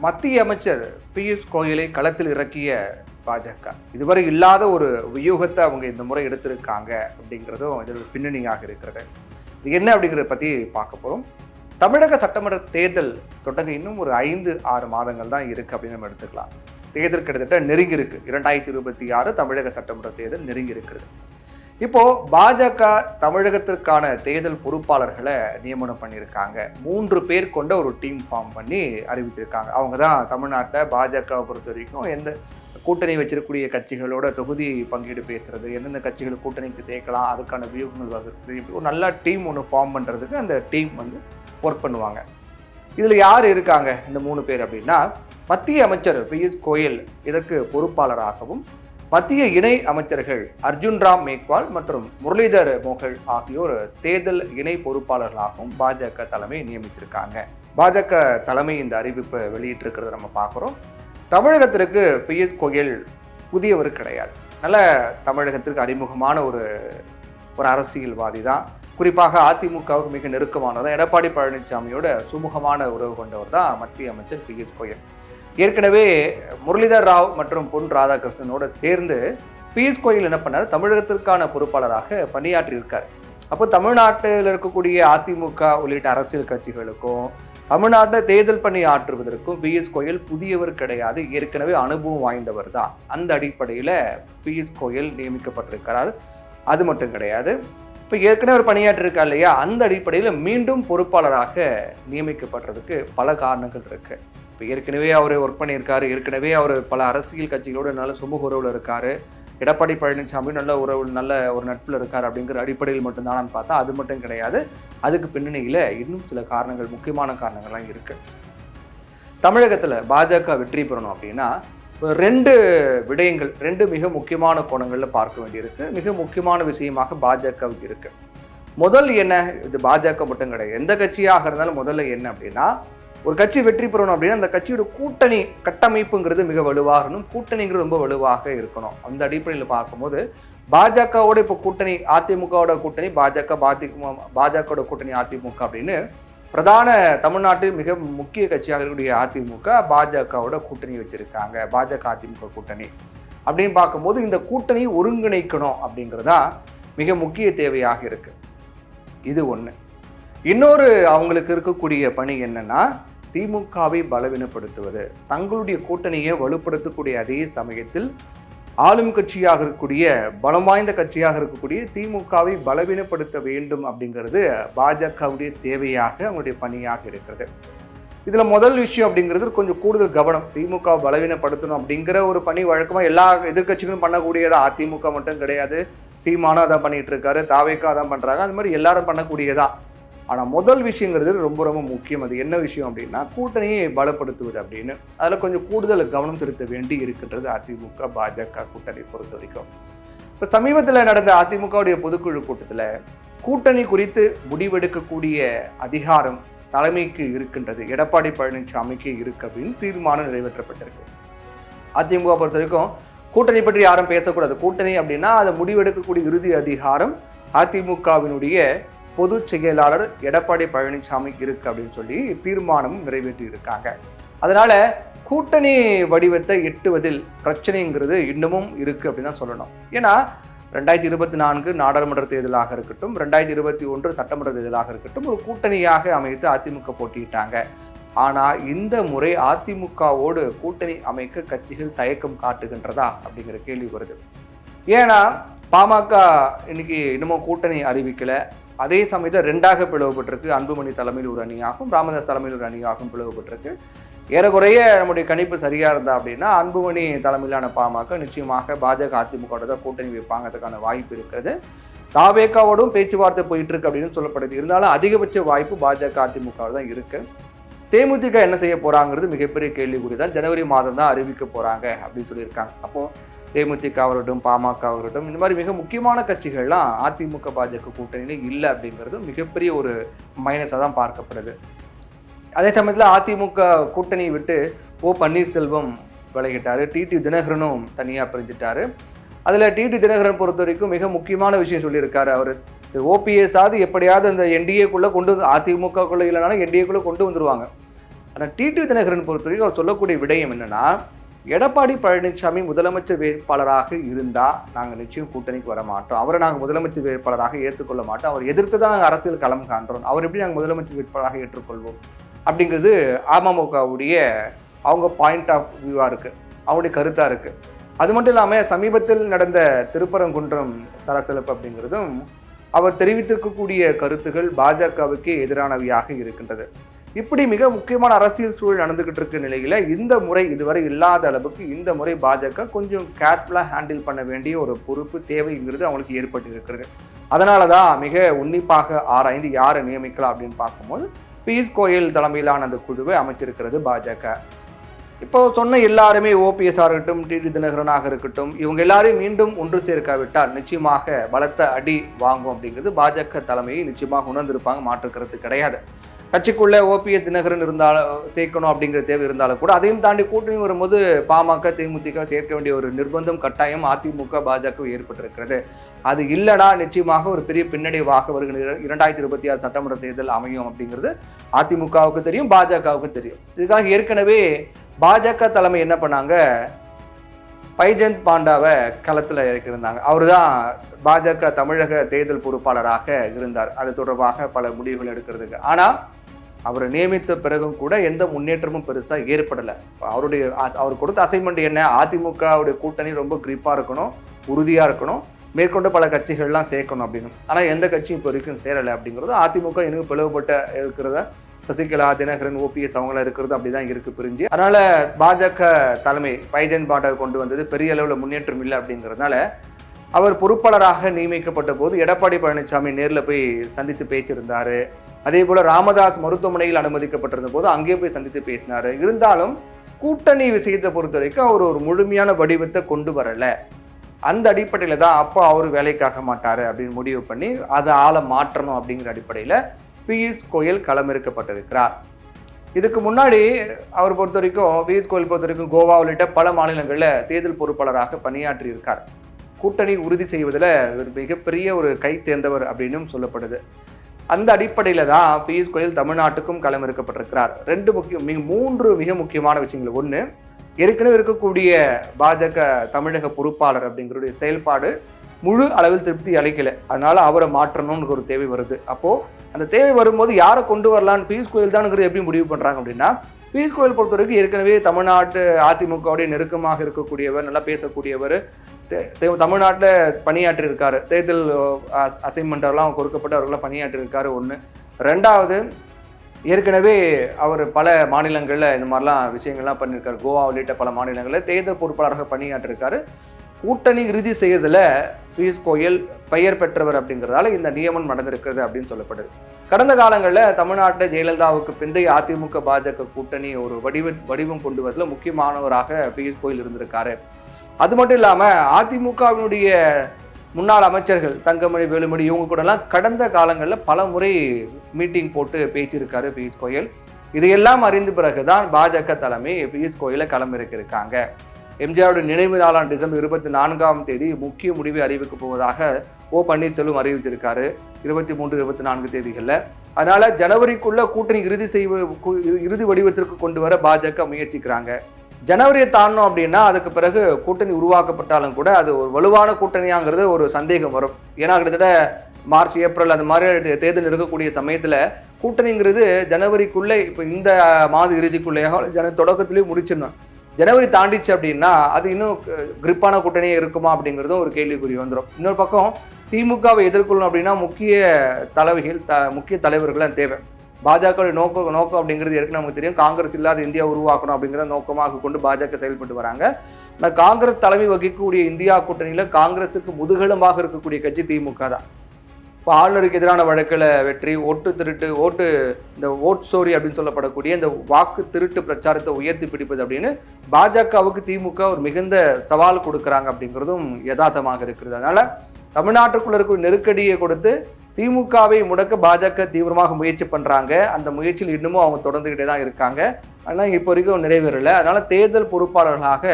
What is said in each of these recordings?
மத்திய அமைச்சர் பியூஷ் கோயலை களத்தில் இறக்கிய பாஜக இதுவரை இல்லாத ஒரு வியூகத்தை அவங்க இந்த முறை எடுத்திருக்காங்க அப்படிங்கிறதும் இதில் பின்னணியாக இருக்கிறது. இது என்ன அப்படிங்கிறத பற்றி பார்க்க போகிறோம். தமிழக சட்டமன்ற தேர்தல் தொடங்க இன்னும் ஒரு 5-6 மாதங்கள் தான் இருக்குது அப்படின்னு நம்ம எடுத்துக்கலாம். தேர்தல் கிட்டத்தட்ட நெருங்கி இருக்கு. 2026 தமிழக சட்டமன்ற தேர்தல் நெருங்கி இருக்கிறது. இப்போ பாஜக தமிழகத்திற்கான தேர்தல் பொறுப்பாளர்களை நியமனம் பண்ணியிருக்காங்க. 3 பேர் கொண்ட ஒரு டீம் ஃபார்ம் பண்ணி அறிவிச்சிருக்காங்க. அவங்க தான் தமிழ்நாட்டில் பாஜகவை பொறுத்த வரைக்கும் எந்த கூட்டணி வச்சிருக்கக்கூடிய கட்சிகளோட தொகுதி பங்கீடு பேசுறது, எந்தெந்த கட்சிகள் கூட்டணிக்கு சேர்க்கலாம், அதுக்கான வியூகங்கள் வகுக்கிறது, இப்படி ஒரு நல்ல டீம் ஒன்று ஃபார்ம் பண்ணுறதுக்கு அந்த டீம் ஒர்க் பண்ணுவாங்க. இதில் யார் இருக்காங்க இந்த 3 பேர் அப்படின்னா, மத்திய அமைச்சர் பியூஷ் கோயல் இதற்கு பொறுப்பாளராகவும், மத்திய இணை அமைச்சர்கள் அர்ஜுன் ராம் மேக்வால் மற்றும் முரளிதர் மோகல் ஆகியோர் தேர்தல் இணை பொறுப்பாளர்களாகவும் பாஜக தலைமை நியமித்திருக்காங்க. பாஜக தலைமை இந்த அறிவிப்பை வெளியிட்டிருக்கிறத நம்ம பார்க்குறோம். தமிழகத்திற்கு பியூஷ் கோயல் புதியவர் கிடையாது. நல்ல தமிழகத்திற்கு அறிமுகமான ஒரு அரசியல்வாதி தான். குறிப்பாக அதிமுகவுக்கு மிக நெருக்கமானதான். எடப்பாடி பழனிசாமியோட சுமூகமான உறவு கொண்டவர் தான் மத்திய அமைச்சர் பியூஷ் கோயல். ஏற்கனவே முரளிதர் ராவ் மற்றும் பொன் ராதாகிருஷ்ணனோட தேர்ந்து பியூஷ் கோயல் என்ன பண்ணார், தமிழகத்திற்கான பொறுப்பாளராக பணியாற்றியிருக்கார். அப்போ தமிழ்நாட்டில் இருக்கக்கூடிய அதிமுக உள்ளிட்ட அரசியல் கட்சிகளுக்கும் தமிழ்நாட்டில் தேர்தல் பணி ஆற்றுவதற்கும் பியூஷ் கோயல் புதியவர் கிடையாது. ஏற்கனவே அனுபவம் வாய்ந்தவர் தான். அந்த அடிப்படையில் பியூஷ் கோயல் நியமிக்கப்பட்டிருக்கிறார். அது மட்டும் கிடையாது, இப்போ ஏற்கனவே ஒரு பணியாற்றிருக்கா இல்லையா, அந்த அடிப்படையில் மீண்டும் பொறுப்பாளராக நியமிக்கப்படுறதுக்கு பல காரணங்கள் இருக்கு. இப்போ ஏற்கனவே அவர் ஒர்க் பண்ணியிருக்காரு. ஏற்கனவே அவர் பல அரசியல் கட்சிகளோட நல்ல சுமூக உறவில் இருக்காரு. எடப்பாடி பழனிசாமி நல்ல ஒரு நட்பில் இருக்கார் அப்படிங்கிற அடிப்படையில் மட்டும்தானான்னு பார்த்தா அது மட்டும் கிடையாது. அதுக்கு பின்னணியில் இன்னும் சில காரணங்கள், முக்கியமான காரணங்கள்லாம் இருக்கு. தமிழகத்தில் பாஜக வெற்றி பெறணும் அப்படின்னா 2 விடயங்கள், 2 மிக முக்கியமான கோணங்களில் பார்க்க வேண்டியிருக்கு. மிக முக்கியமான விஷயமாக பாஜகவுக்கு இருக்கு. முதல் என்ன, இது பாஜக மட்டும் கிடையாது, எந்த கட்சியாக இருந்தாலும் முதல்ல என்ன அப்படின்னா, ஒரு கட்சி வெற்றி பெறணும் அப்படின்னா அந்த கட்சியோட கூட்டணி கட்டமைப்புங்கிறது மிக வலுவாக இருக்கணும். கூட்டணிங்கிறது ரொம்ப வலுவாக இருக்கணும். அந்த அடிப்படையில் பார்க்கும்போது பாஜகவோட இப்போ கூட்டணி, அதிமுகவோட கூட்டணி பாஜகவோட கூட்டணி அதிமுக அப்படின்னு பிரதான தமிழ்நாட்டில் மிக முக்கிய கட்சியாக இருக்கக்கூடிய அதிமுக பாஜகவோட கூட்டணி வச்சிருக்காங்க. பாஜக அதிமுக கூட்டணி அப்படின்னு பார்க்கும்போது இந்த கூட்டணி ஒருங்கிணைக்கணும் அப்படிங்கிறதா மிக முக்கிய தேவையாக இருக்கு. இது ஒன்று. இன்னொரு அவங்களுக்கு இருக்கக்கூடிய பணி என்னன்னா, திமுகவை பலவீனப்படுத்துவது. தங்களுடைய கூட்டணியை வலுப்படுத்தக்கூடிய அதே சமயத்தில் ஆளும் கட்சியாக இருக்கக்கூடிய, பலம் வாய்ந்த கட்சியாக இருக்கக்கூடிய திமுகவை பலவீனப்படுத்த வேண்டும் அப்படிங்கிறது பாஜகவுடைய தேவையாக, அவங்களுடைய பணியாக இருக்கிறது. இதுல முதல் விஷயம் அப்படிங்கிறது கொஞ்சம் கூடுதல் கவனம். திமுக பலவீனப்படுத்தணும் அப்படிங்கிற ஒரு பணி வழக்கமாக எல்லா எதிர்கட்சிகளும் பண்ணக்கூடியதா. அதிமுக மட்டும் கிடையாது, சீமானும் அதான் பண்ணிட்டு இருக்காரு, தாவேக்கா அதான் பண்றாங்க. அது மாதிரி எல்லாரும் பண்ணக்கூடியதா. ஆனால் முதல் விஷயங்கிறது ரொம்ப ரொம்ப முக்கியம். அது என்ன விஷயம் அப்படின்னா, கூட்டணியை பலப்படுத்துவது அப்படின்னு அதில் கொஞ்சம் கூடுதல் கவனம் செலுத்த வேண்டி இருக்கின்றது அதிமுக பாஜக கூட்டணி பொறுத்த வரைக்கும். இப்போ சமீபத்தில் நடந்த அதிமுகவுடைய பொதுக்குழு கூட்டத்தில் கூட்டணி குறித்து முடிவெடுக்கக்கூடிய அதிகாரம் தலைமைக்கு இருக்கின்றது, எடப்பாடி பழனிசாமிக்கு இருக்கு அப்படின்னு தீர்மானம் நிறைவேற்றப்பட்டிருக்கு. அதிமுக பொறுத்த வரைக்கும் கூட்டணி பற்றி யாரும் பேசக்கூடாது. கூட்டணி அப்படின்னா அதை முடிவெடுக்கக்கூடிய இறுதி அதிகாரம் அதிமுகவினுடைய பொதுச் செயலாளர் எடப்பாடி பழனிசாமி இருக்கு அப்படின்னு சொல்லி தீர்மானமும் நிறைவேற்றி இருக்காங்க. அதனால கூட்டணி வடிவத்தை எட்டுவதில் பிரச்சனைங்கிறது இன்னமும் இருக்கு அப்படின்னு தான் சொல்லணும். ஏன்னா 2024 நாடாளுமன்ற தேர்தலாக இருக்கட்டும், 2021 சட்டமன்ற தேர்தலாக இருக்கட்டும், ஒரு கூட்டணியாக அமைத்து அதிமுக போட்டியிட்டாங்க. ஆனா இந்த முறை அதிமுகவோடு கூட்டணி அமைக்க கட்சிகள் தயக்கம் காட்டுகின்றதா அப்படிங்கிற கேள்வி வருது. ஏன்னா பாமக இன்னைக்கு இன்னமும் கூட்டணி அறிவிக்கல. அதே சமயத்தில் 2ஆக பிளவுபட்டிருக்கு. அன்புமணி தலைமையில் ஒரு அணியாகும், ராமதாஸ் தலைமையில் ஒரு அணியாகவும் பிளவுபட்டிருக்கு. ஏறக்குறைய நம்முடைய கணிப்பு சரியா இருந்தா அப்படின்னா அன்புமணி தலைமையிலான பாமக நிச்சயமாக பாஜக அதிமுகவோட தான் கூட்டணி வைப்பாங்க. அதுக்கான வாய்ப்பு இருக்கிறது. தாவேக்காவோடும் பேச்சுவார்த்தை போயிட்டு இருக்கு அப்படின்னு சொல்லப்படுது. இருந்தாலும் அதிகபட்ச வாய்ப்பு பாஜக அதிமுக தான் இருக்கு. தேமுதிக என்ன செய்ய போறாங்கிறது மிகப்பெரிய கேள்விக்குறி தான். ஜனவரி மாதம் தான் அறிவிக்க போறாங்க அப்படின்னு சொல்லியிருக்காங்க. அப்போ தேமுதிக அவர்களும் பாமக அவர்களும் இந்த மாதிரி மிக முக்கியமான கட்சிகள்லாம் அதிமுக பாஜக கூட்டணியில இல்லை அப்படிங்கிறது மிகப்பெரிய ஒரு மைனஸாக தான் பார்க்கப்படுது. அதே சமயத்தில் அதிமுக கூட்டணியை விட்டு பன்னீர்செல்வம் விலகிட்டாரு. டிடி தினகரனும் தனியாக பிரிஞ்சுட்டாரு. அதில் டிடி தினகரன் பொறுத்த வரைக்கும் மிக முக்கியமான விஷயம் சொல்லியிருக்காரு. அவர் ஓபிஎஸ் ஆவது எப்படியாவது அந்த என்டிஏக்குள்ளே கொண்டு வந்து, அதிமுகக்குள்ளே இல்லைனாலும் என்டிஏக்குள்ளே கொண்டு வந்துருவாங்க. ஆனால் டிடிவி தினகரன் பொறுத்தவரைக்கும் அவர் சொல்லக்கூடிய விடயம் என்னன்னா, எடப்பாடி பழனிசாமி முதலமைச்சர் வேட்பாளராக இருந்தால் நாங்கள் நிச்சயம் கூட்டணிக்கு வர மாட்டோம், அவரை நாங்கள் முதலமைச்சர் வேட்பாளராக ஏற்றுக்கொள்ள மாட்டோம், அவர் எதிர்த்து தான் நாங்கள் அரசியல் களம் காண்றோம், அவர் எப்படி நாங்கள் முதலமைச்சர் வேட்பாளராக ஏற்றுக்கொள்வோம் அப்படிங்கிறது அமமுகவுடைய அவங்க பாயிண்ட் ஆஃப் வியூவாக இருக்குது, அவங்களுடைய கருத்தாக இருக்குது. அது மட்டும் இல்லாமல் சமீபத்தில் நடந்த திருப்பரங்குன்றம் தளத்தெழுப்பு அப்படிங்கிறதும் அவர் தெரிவித்திருக்கக்கூடிய கருத்துகள் பாஜகவுக்கு எதிரானவையாக இருக்கின்றது. இப்படி மிக முக்கியமான அரசியல் சூழல் நடந்துகிட்டு இருக்க நிலையில இந்த முறை இதுவரை இல்லாத அளவுக்கு இந்த முறை பாஜக கொஞ்சம் கேர்ஃபுல்லாக ஹேண்டில் பண்ண வேண்டிய ஒரு பொறுப்பு தேவைங்கிறது அவங்களுக்கு ஏற்பட்டு இருக்கிறது. அதனால தான் மிக உன்னிப்பாக ஆராய்ந்து யாரை நியமிக்கலாம் அப்படின்னு பார்க்கும்போது பியூஷ் கோயல் தலைமையிலான அந்த குழுவை அமைச்சிருக்கிறது பாஜக. இப்போ சொன்ன எல்லாருமே ஓபிஎஸ் இருக்கட்டும், டிடி தினகரனாக இருக்கட்டும், இவங்க எல்லாரையும் மீண்டும் ஒன்று சேர்க்காவிட்டால் நிச்சயமாக பலத்த அடி வாங்கும் அப்படிங்கிறது பாஜக தலைமையை நிச்சயமாக உணர்ந்திருப்பாங்க, மாற்றுக்கிறது கிடையாது. கட்சிக்குள்ள ஓபிஎஸ் தினகரன் இருந்தாலும் சேர்க்கணும் அப்படிங்கிற தேவை இருந்தாலும் கூட அதையும் தாண்டி கூட்டணி வரும்போது பாமக தேமுதிக சேர்க்க வேண்டிய ஒரு நிர்பந்தம் கட்டாயம் அதிமுக பாஜக ஏற்பட்டிருக்கிறது. அது இல்லைனா நிச்சயமாக ஒரு பெரிய பின்னடைவாக வருகிற 2026 சட்டமன்ற தேர்தல் அமையும் அப்படிங்கிறது அதிமுகவுக்கு தெரியும், பாஜகவுக்கு தெரியும். இதுக்காக ஏற்கனவே பாஜக தலைமை என்ன பண்ணாங்க, பைஜெயந்த் பாண்டாவை களத்தில் இறக்கியிருந்தாங்க. அவர் தான் பாஜக தமிழக தேர்தல் பொறுப்பாளராக இருந்தார். அது தொடர்பாக பல முடிவுகள் எடுக்கிறதுக்கு. ஆனால் அவரை நியமித்த பிறகும் கூட எந்த முன்னேற்றமும் பெருசாக ஏற்படலை. அவர் கொடுத்த அசைன்மெண்ட் என்ன, அதிமுகவுடைய கூட்டணி ரொம்ப கிரிப்பாக இருக்கணும், உறுதியாக இருக்கணும், மேற்கொண்டு பல கட்சிகள்லாம் சேர்க்கணும் அப்படின்னு. ஆனால் எந்த கட்சியும் இப்போ வரைக்கும் சேரலை அப்படிங்கிறது அதிமுக இன்னும் பிளவுபட்ட இருக்கிறத சசிகலா, தினகரன், ஓபிஎஸ் அவங்களாம் இருக்கிறது அப்படிதான் இருக்கு பிரிஞ்சு. அதனால பாஜக தலைமை பைஜெயந்த் பாண்டாவை கொண்டு வந்தது பெரிய அளவில் முன்னேற்றம் இல்லை அப்படிங்கிறதுனால அவர் பொறுப்பாளராக நியமிக்கப்பட்ட போது எடப்பாடி பழனிசாமி நேரில் போய் சந்தித்து பேசியிருந்தாரு. அதே போல ராமதாஸ் மருத்துவமனையில் அனுமதிக்கப்பட்டிருந்த போது அங்கே போய் சந்தித்து பேசினாரு. இருந்தாலும் கூட்டணி விஷயத்தை பொறுத்த வரைக்கும் அவர் ஒரு முழுமையான வடிவத்தை கொண்டு வரல. அந்த அடிப்படையில் தான் அப்போ அவர் வேலைக்காக மாட்டாரு அப்படின்னு முடிவு பண்ணி அதை ஆளை மாற்றணும் அப்படிங்கிற அடிப்படையில் பியூஷ் கோயல் களமிறக்கப்பட்டிருக்கிறார். இதுக்கு முன்னாடி அவர் பொறுத்த வரைக்கும் பியூஷ் கோயல் பொறுத்த வரைக்கும் கோவா உள்ளிட்ட பல மாநிலங்களில் தேர்தல் பொறுப்பாளராக பணியாற்றி இருக்கார். கூட்டணி உறுதி செய்வதில் ஒரு மிகப்பெரிய ஒரு கை தேர்ந்தவர் அப்படின்னும் சொல்லப்படுது. அந்த அடிப்படையில் தான் பியூஷ் கோயல் தமிழ்நாட்டுக்கும் களமிறக்கப்பட்டிருக்கிறார். மூன்று மிக முக்கியமான விஷயங்கள். ஒன்று, ஏற்கனவே இருக்கக்கூடிய பாஜக தமிழக பொறுப்பாளர் அப்படிங்கிறடைய செயல்பாடு முழு அளவில் திருப்தி அளிக்கலை, அதனால அவரை மாற்றணும்னு ஒரு தேவை வருது. அப்போ அந்த தேவை வரும்போது யாரை கொண்டு வரலான்னு பியூஷ் கோயல் தானுங்கிறது எப்படி முடிவு பண்றாங்க அப்படின்னா, பியூஷ் கோயல் பொறுத்த வரைக்கும் ஏற்கனவே தமிழ்நாட்டு அதிமுகவுடைய நெருக்கமாக இருக்கக்கூடியவர், நல்லா பேசக்கூடியவர், தமிழ்நாட்டில் பணியாற்றி இருக்காரு, தேர்தல் அசைன்மெண்டெல்லாம் கொடுக்கப்பட்டு அவர்களாம் பணியாற்றி இருக்காரு. ஒன்று. ரெண்டாவது, ஏற்கனவே அவர் பல மாநிலங்களில் இந்த மாதிரிலாம் விஷயங்கள்லாம் பண்ணியிருக்காரு. கோவா உள்ளிட்ட பல மாநிலங்களில் தேர்தல் பொறுப்பாளராக பணியாற்றிருக்காரு. கூட்டணி இறுதி செய்யறதுல பியூஷ் கோயல் பெயர் பெற்றவர் அப்படிங்கிறதால இந்த நியமனம் நடந்திருக்கிறது அப்படின்னு சொல்லப்படுது. கடந்த காலங்களில் தமிழ்நாட்டில் ஜெயலலிதாவுக்கு பிந்தைய அதிமுக பாஜக கூட்டணி ஒரு வடிவம் கொண்டு வரதுல முக்கியமானவராக பியூஷ் கோயல் இருந்திருக்காரு. அது மட்டும் இல்லாமல் அதிமுகவினுடைய முன்னாள் அமைச்சர்கள் தங்கமணி, வேலுமணி இவங்க கூடலாம் கடந்த காலங்களில் பல முறை மீட்டிங் போட்டு பேசியிருக்காரு பியூஷ் கோயல். இதையெல்லாம் அறிந்த பிறகுதான் பாஜக தலைமை பியூஷ் கோயலை களமிறக்கியிருக்காங்க. எம்ஜிஆருடைய நினைவு நாளான டிசம்பர் 24ஆம் தேதி முக்கிய முடிவை அறிவிக்க போவதாக ஓ பன்னீர்செல்வம் அறிவிச்சிருக்காரு, 23, 24 தேதிகளில். அதனால ஜனவரிக்குள்ள கூட்டணி இறுதி வடிவத்திற்கு கொண்டு வர பாஜக முயற்சிக்கிறாங்க. ஜனவரியை தாண்டணும் அப்படின்னா அதுக்கு பிறகு கூட்டணி உருவாக்கப்பட்டாலும் கூட அது ஒரு வலுவான கூட்டணியாங்கிறது ஒரு சந்தேகம் வரும். ஏன்னா கிட்டத்தட்ட மார்ச், ஏப்ரல் அந்த மாதிரி தேர்தல் இருக்கக்கூடிய சமயத்தில் கூட்டணிங்கிறது ஜனவரிக்குள்ளே, இப்போ இந்த மாத இறுதிக்குள்ளேயே தொடக்கத்திலேயே முடிச்சிடணும். ஜனவரி தாண்டிச்சு அப்படின்னா அது இன்னும் கிரிப்பான கூட்டணியே இருக்குமா அப்படிங்கிறதும் ஒரு கேள்விக்குறி வந்துடும். இன்னொரு பக்கம் திமுகவை எதிர்கொள்ளணும் அப்படின்னா முக்கிய தலைவர்கள் தேவை. பாஜக நோக்கம் அப்படிங்கிறது ஏற்கனவே நமக்கு தெரியும், காங்கிரஸ் இல்லாத இந்தியா உருவாக்கணும் அப்படிங்கிறத நோக்கமாக கொண்டு பாஜக செயல்பட்டு வராங்க. ஆனால் காங்கிரஸ் தலைமை வகிக்கக்கூடிய இந்தியா கூட்டணியில காங்கிரஸுக்கு முதுகெலும்பாக இருக்கக்கூடிய கட்சி திமுக தான். இப்போ ஆளுநருக்கு எதிரான வழக்கில் வெற்றி, இந்த ஓட் ஸ்டோரி அப்படின்னு சொல்லப்படக்கூடிய இந்த வாக்கு திருட்டு பிரச்சாரத்தை உயர்த்தி பிடிப்பது அப்படின்னு பாஜகவுக்கு திமுக ஒரு மிகுந்த சவால் கொடுக்குறாங்க அப்படிங்கிறதும் யதார்த்தமாக இருக்கிறது. அதனால தமிழ்நாட்டுக்குள்ள இருக்கிற நெருக்கடியை கொடுத்து திமுகவை முடக்க பாஜக தீவிரமாக முயற்சி பண்றாங்க. அந்த முயற்சியில் இன்னமும் அவங்க தொடர்ந்துகிட்டே தான் இருக்காங்க. ஆனால் இப்போ வரைக்கும் நிறைவேறலை. அதனால தேர்தல் பொறுப்பாளர்களாக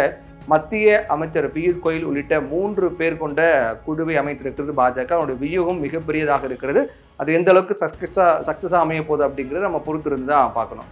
மத்திய அமைச்சர் பியூஷ் கோயல் உள்ளிட்ட 3 பேர் கொண்ட குழுவை அமைத்திருக்கிறது பாஜக. அவனுடைய வியூகம் மிகப்பெரியதாக இருக்கிறது. அது எந்த அளவுக்கு சக்சஸா அமைய போகுது அப்படிங்கிறது நம்ம பொறுத்திருந்து தான் பார்க்கணும்.